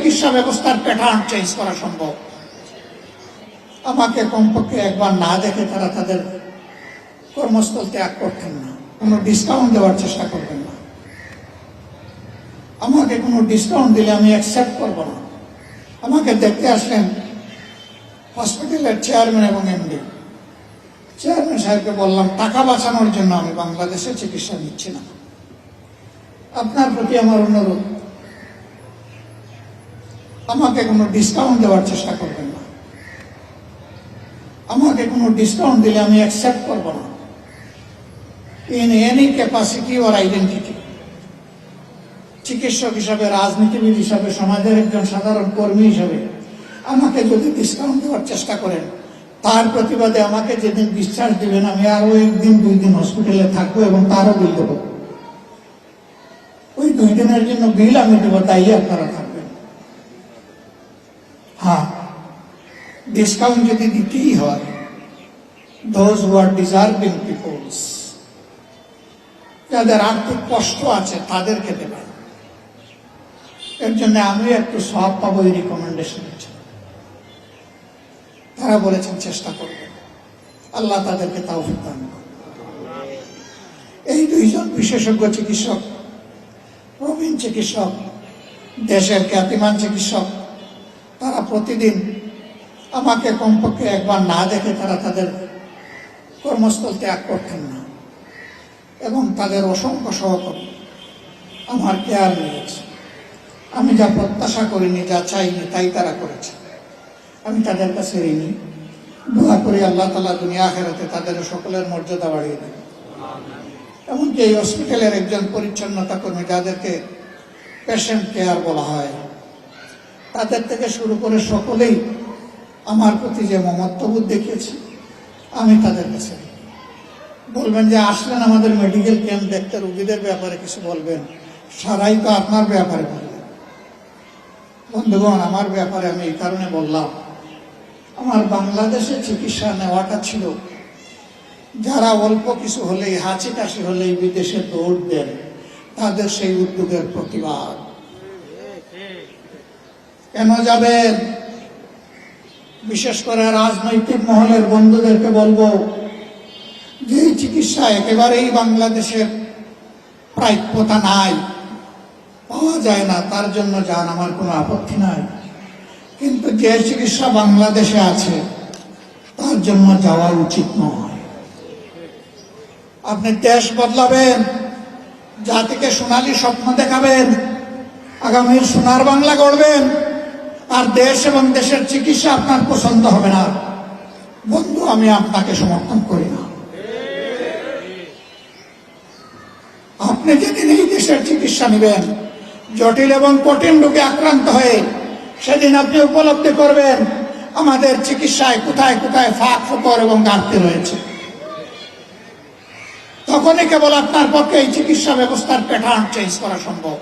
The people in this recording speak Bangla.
চিকিৎসা ব্যবস্থার প্যাটার্ন চেঞ্জ করা সম্ভব। আমাকে কমপক্ষে একবার না দেখে তারা তাদের কর্মস্থল ত্যাগ করতেন না। কোনো ডিসকাউন্ট দেওয়ার চেষ্টা করবেন না। আমাকে কোনো ডিসকাউন্ট দিলে আমি অ্যাকসেপ্ট করব না। আমাকে দেখতে আসলেন হসপিটালের চেয়ারম্যান এবং এমডি। চেয়ারম্যান সাহেবকে বললাম, টাকা বাঁচানোর জন্য আমি বাংলাদেশে চিকিৎসা নিচ্ছি না। আপনার প্রতি আমার অনুরোধ, আমাকে কোনো ডিসকাউন্ট দেওয়ার চেষ্টা করবেন না। আমাকে কোনো ডিসকাউন্ট দিলে আমি অ্যাকসেপ্ট করব না। In any capacity or identity, চিকিৎসক হিসাবে, রাজনীতিবিদ হিসাবে, সমাজের একজন সাধারণ কর্মী হিসাবে আমাকে যদি ডিসকাউন্ট দেওয়ার চেষ্টা করেন, তার প্রতিবাদে আমাকে যেদিন ডিসচার্জ দিবেন আমি আরো 1 দিন 2 দিন হসপিটালে থাকবো এবং তারও বিল দেবো। ওই 2 দিনের জন্য বিল আমি দেবো, তাই আপনারা থাকবেন। হ্যাঁ, ডিসকাউন্ট যদি দিতেই হয়, those who are deserving peoples, যাদের আর্থিক কষ্ট আছে তাদেরকে দেবেন। এর জন্য আমি একটু সব পাবো, এই রিকমেন্ডেশন দিচ্ছি। তারা বলেছেন চেষ্টা করবেন, আল্লাহ তাদেরকে তৌফিক দান করুন। এই 2 জন বিশেষজ্ঞ চিকিৎসক, প্রবীণ চিকিৎসক, দেশের খ্যাতিমান চিকিৎসক, তারা প্রতিদিন আমাকে কমপক্ষে একবার না দেখে তারা তাদের কর্মস্থল ত্যাগ করতেন না এবং তাদের অসংখ্য সহকর্মী আমার কেয়ার নিয়েছে। আমি যা প্রত্যাশা করিনি, যা চাইনি, তাই তারা করেছে। আমি তাদের কাছে ঋণী। দোয়া করি আল্লাহ তাআলা দুনিয়া আখিরাতে তাদের সকলের মর্যাদা বাড়িয়ে দেন। এমনকি এই হসপিটালের একজন পরিচ্ছন্নতা কর্মী, যাদেরকে পেশেন্ট কেয়ার বলা হয়, তাদের থেকে শুরু করে সকলেই আমার প্রতি যে মমত্ববোধ দেখিয়েছে, আমি তাদের কাছে বলবেন যে আসলেন আমাদের মেডিকেল ক্যাম্প দেখতে, রোগীদের ব্যাপারে কিছু বলবেন, সারাই তো আপনার ব্যাপারে বললেন। বন্ধুগণ, আমার ব্যাপারে আমি এই কারণে বললাম, আমার বাংলাদেশে চিকিৎসা নেওয়াটা ছিল, যারা অল্প কিছু হলেই, হাঁচি কাশি হলেই বিদেশে দৌড় দেন, তাদের সেই উদ্যোগের প্রতিবাদ। কেন যাবেন? বিশেষ করে রাজনৈতিক মহলের বন্ধুদেরকে বলবো, যে চিকিৎসা একেবারেই বাংলাদেশের প্রাপ্যতা নাই, পাওয়া যায় না, তার জন্য যান, আমার কোনো আপত্তি নাই। কিন্তু যে চিকিৎসা বাংলাদেশে আছে তার জন্য যাওয়া উচিত নয়। আপনি দেশ বদলাবেন, জাতিকে সোনালী স্বপ্ন দেখাবেন, আগামীর সোনার বাংলা গড়বেন, আর দেশ এবং দেশের চিকিৎসা আপনার পছন্দ হবে না। বন্ধু, আমি আপনাকে সমর্থন করি না। আপনি যেদিন এই দেশের চিকিৎসা নেবেন, জটিল এবং কঠিন রোগে আক্রান্ত হয়ে, সেদিন আপনি উপলব্ধি করবেন আমাদের চিকিৎসায় কোথায় কোথায় ফাঁক ফোকর এবং ঘাটতি রয়েছে। তখনই কেবল আপনার পক্ষে এই চিকিৎসা ব্যবস্থার প্যাটার্ন চেঞ্জ করা সম্ভব।